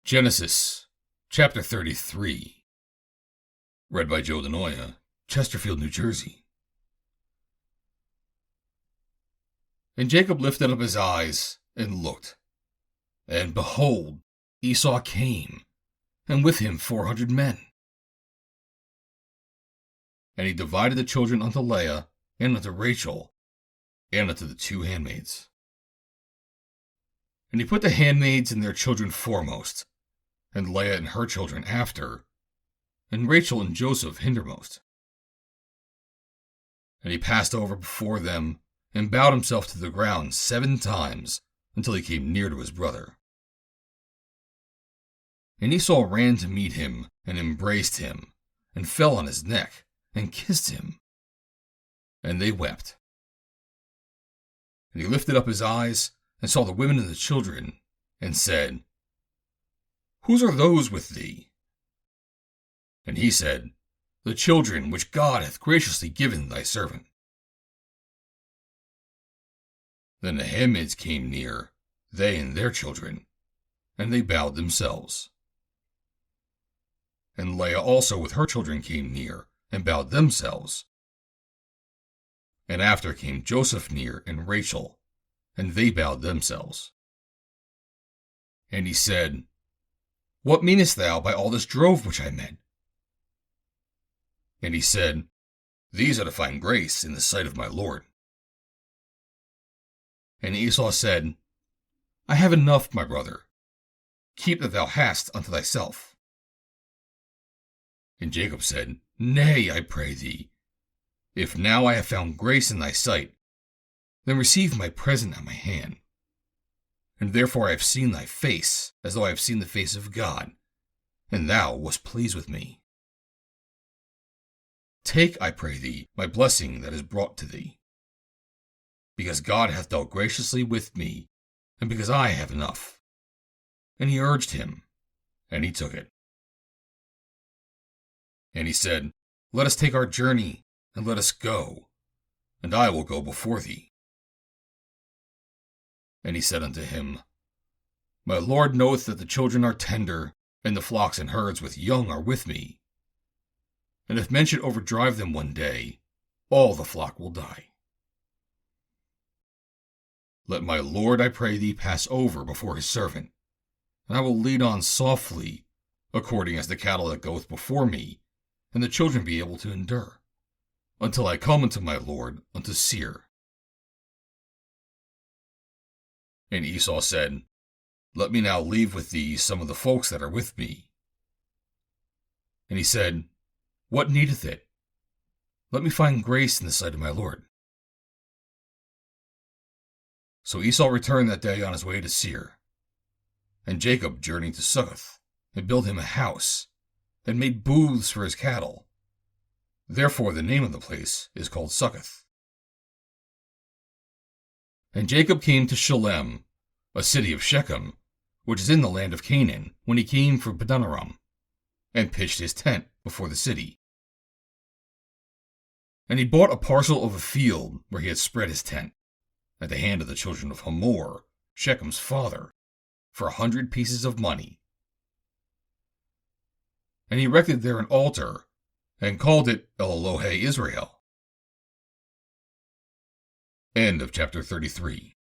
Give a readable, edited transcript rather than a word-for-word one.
Genesis, chapter 33. Read by Joe DeNoia, Chesterfield, New Jersey. And Jacob lifted up his eyes and looked, and behold, Esau came, and with him 400 men. And he divided the children unto Leah, and unto Rachel, and unto the two handmaids. And he put the handmaids and their children foremost, and Leah and her children after, and Rachel and Joseph hindermost. And he passed over before them, and bowed himself to the ground 7 times, until he came near to his brother. And Esau ran to meet him, and embraced him, and fell on his neck, and kissed him. And they wept. And he lifted up his eyes, and saw the women and the children, and said, Whose are those with thee? And he said, The children which God hath graciously given thy servant. Then the handmaids came near, they and their children, and they bowed themselves. And Leah also with her children came near, and bowed themselves. And after came Joseph near, and Rachel, and they bowed themselves. And he said, What meanest thou by all this drove which I met? And he said, These are to find grace in the sight of my Lord. And Esau said, I have enough, my brother. Keep that thou hast unto thyself. And Jacob said, Nay, I pray thee. If now I have found grace in thy sight, then receive my present at my hand. And therefore I have seen thy face, as though I have seen the face of God, and thou wast pleased with me. Take, I pray thee, my blessing that is brought to thee, because God hath dealt graciously with me, and because I have enough. And he urged him, and he took it. And he said, Let us take our journey, and let us go, and I will go before thee. And he said unto him, My Lord knoweth that the children are tender, and the flocks and herds with young are with me. And if men should overdrive them one day, all the flock will die. Let my Lord, I pray thee, pass over before his servant, and I will lead on softly, according as the cattle that goeth before me, and the children be able to endure, until I come unto my Lord unto Seir. And Esau said, Let me now leave with thee some of the folks that are with me. And he said, What needeth it? Let me find grace in the sight of my Lord. So Esau returned that day on his way to Seir. And Jacob journeyed to Succoth, and built him a house, and made booths for his cattle. Therefore the name of the place is called Succoth. And Jacob came to Shalem, a city of Shechem, which is in the land of Canaan, when he came from Padanaram, and pitched his tent before the city. And he bought a parcel of a field where he had spread his tent, at the hand of the children of Hamor, Shechem's father, for 100 pieces of money. And he erected there an altar, and called it El Elohe Israel. End of chapter 33.